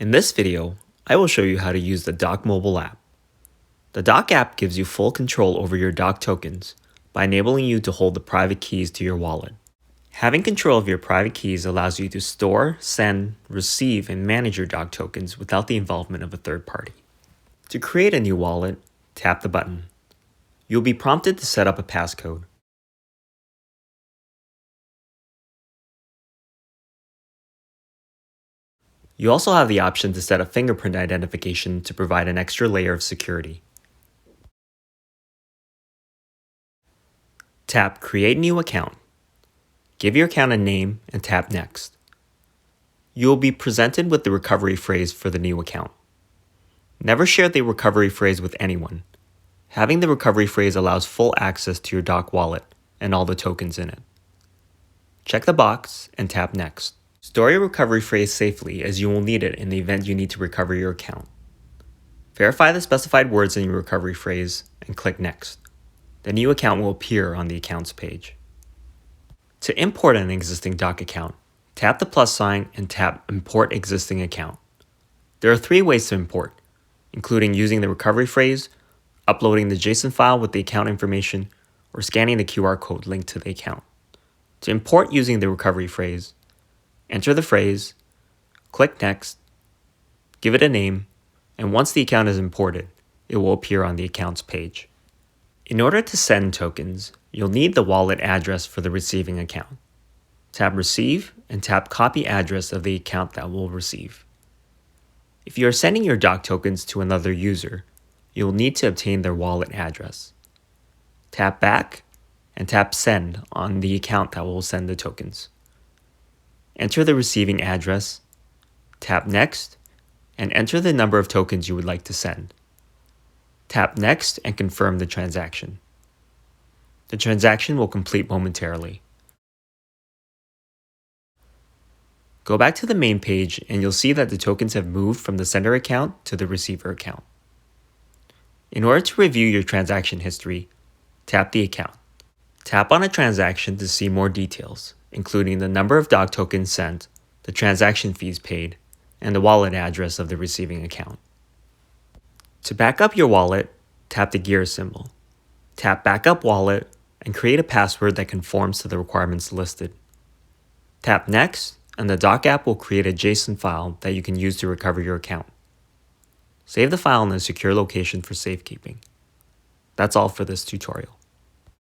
In this video, I will show you how to use the Dock mobile app. The Dock app gives you full control over your Dock tokens by enabling you to hold the private keys to your wallet. Having control of your private keys allows you to store, send, receive, and manage your Dock tokens without the involvement of a third party. To create a new wallet, tap the button. You'll be prompted to set up a passcode. You also have the option to set a fingerprint identification to provide an extra layer of security. Tap Create New Account. Give your account a name and tap Next. You will be presented with the recovery phrase for the new account. Never share the recovery phrase with anyone. Having the recovery phrase allows full access to your Dock wallet and all the tokens in it. Check the box and tap Next. Store your recovery phrase safely, as you will need it in the event you need to recover your account. Verify the specified words in your recovery phrase and click Next. The new account will appear on the Accounts page. To import an existing Dock account, tap the plus sign and tap Import Existing Account. There are 3 ways to import, including using the recovery phrase, uploading the JSON file with the account information, or scanning the QR code linked to the account. To import using the recovery phrase, enter the phrase, click Next, give it a name, and once the account is imported, it will appear on the Accounts page. In order to send tokens, you'll need the wallet address for the receiving account. Tap Receive and tap Copy Address of the account that will receive. If you are sending your Dock tokens to another user, you'll need to obtain their wallet address. Tap Back and tap Send on the account that will send the tokens. Enter the receiving address, tap Next, and enter the number of tokens you would like to send. Tap Next and confirm the transaction. The transaction will complete momentarily. Go back to the main page and you'll see that the tokens have moved from the sender account to the receiver account. In order to review your transaction history, tap the account. Tap on a transaction to see more details, including the number of Dock tokens sent, the transaction fees paid, and the wallet address of the receiving account. To back up your wallet, tap the gear symbol. Tap Backup Wallet and create a password that conforms to the requirements listed. Tap Next, and the Dock app will create a JSON file that you can use to recover your account. Save the file in a secure location for safekeeping. That's all for this tutorial.